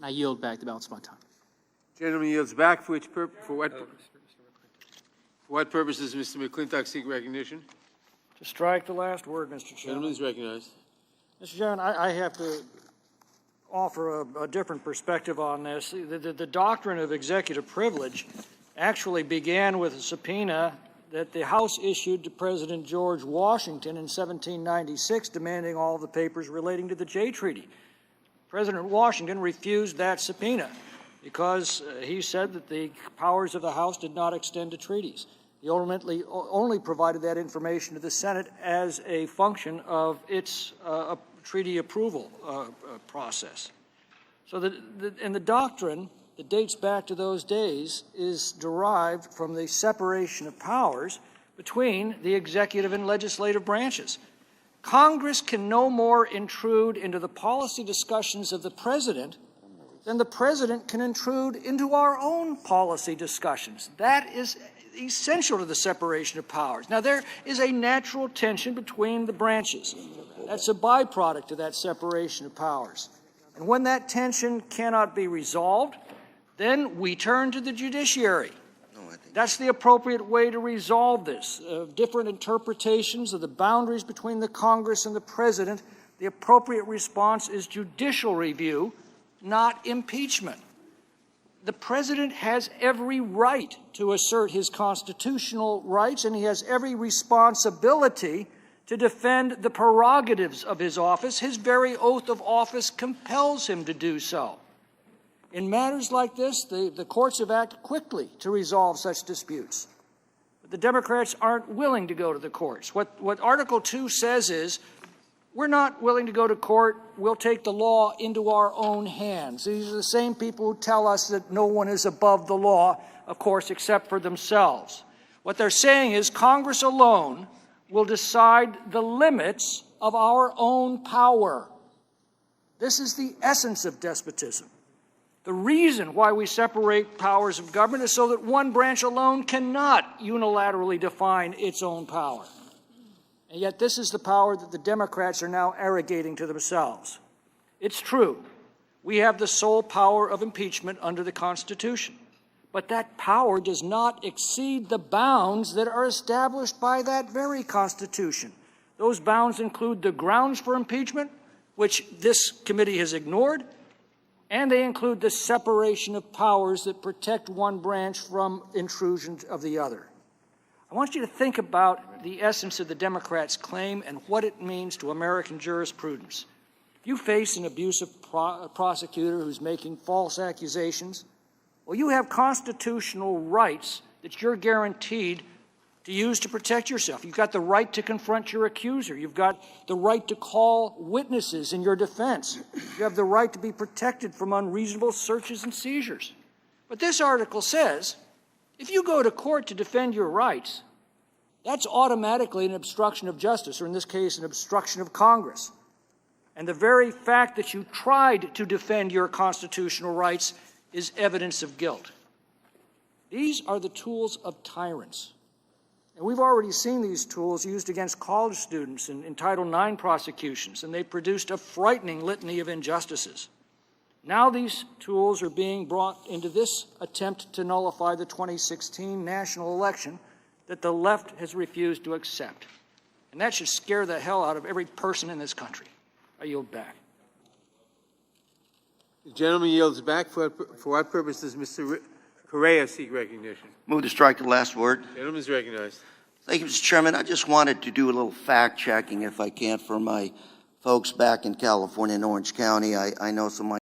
And I yield back the balance of my time. Gentleman yields back. For what purposes, Mr. McClintock, seek recognition? To strike the last word, Mr. Chairman. Gentleman is recognized. Mr. Chairman, I have to offer a different perspective on this. The doctrine of executive privilege actually began with a subpoena that the House issued to President George Washington in 1796, demanding all the papers relating to the Jay Treaty. President Washington refused that subpoena because he said that the powers of the House did not extend to treaties. He ultimately only provided that information to the Senate as a function of its treaty approval process. So the doctrine that dates back to those days is derived from the separation of powers between the executive and legislative branches. Congress can no more intrude into the policy discussions of the president than the president can intrude into our own policy discussions. That is essential to the separation of powers. Now, there is a natural tension between the branches. That's a byproduct of that separation of powers. And when that tension cannot be resolved, then we turn to the judiciary. That's the appropriate way to resolve this. Different interpretations of the boundaries between the Congress and the President, the appropriate response is judicial review, not impeachment. The President has every right to assert his constitutional rights, and he has every responsibility to defend the prerogatives of his office. His very oath of office compels him to do so. In matters like this, the courts have acted quickly to resolve such disputes. But the Democrats aren't willing to go to the courts. What Article 2 says is, we're not willing to go to court. We'll take the law into our own hands. These are the same people who tell us that no one is above the law, of course, except for themselves. What they're saying is Congress alone will decide the limits of our own power. This is the essence of despotism. The reason why we separate powers of government is so that one branch alone cannot unilaterally define its own power. And yet this is the power that the Democrats are now arrogating to themselves. It's true. We have the sole power of impeachment under the Constitution. But that power does not exceed the bounds that are established by that very Constitution. Those bounds include the grounds for impeachment, which this committee has ignored, and they include the separation of powers that protect one branch from intrusion of the other. I want you to think about the essence of the Democrats' claim and what it means to American jurisprudence. If you face an abusive prosecutor who's making false accusations, well, you have constitutional rights that you're guaranteed to use to protect yourself. You've got the right to confront your accuser. You've got the right to call witnesses in your defense. You have the right to be protected from unreasonable searches and seizures. But this article says, if you go to court to defend your rights, that's automatically an obstruction of justice, or in this case, an obstruction of Congress. And the very fact that you tried to defend your constitutional rights is evidence of guilt. These are the tools of tyrants. And we've already seen these tools used against college students in Title IX prosecutions, and they've produced a frightening litany of injustices. Now these tools are being brought into this attempt to nullify the 2016 national election that the left has refused to accept. And that should scare the hell out of every person in this country. I yield back. The gentleman yields back. For what purpose does Mr. Correa seek recognition? Move to strike the last word. The gentleman is recognized. Thank you, Mr. Chairman. I just wanted to do a little fact-checking, if I can, for my folks back in California and Orange County. I know some of my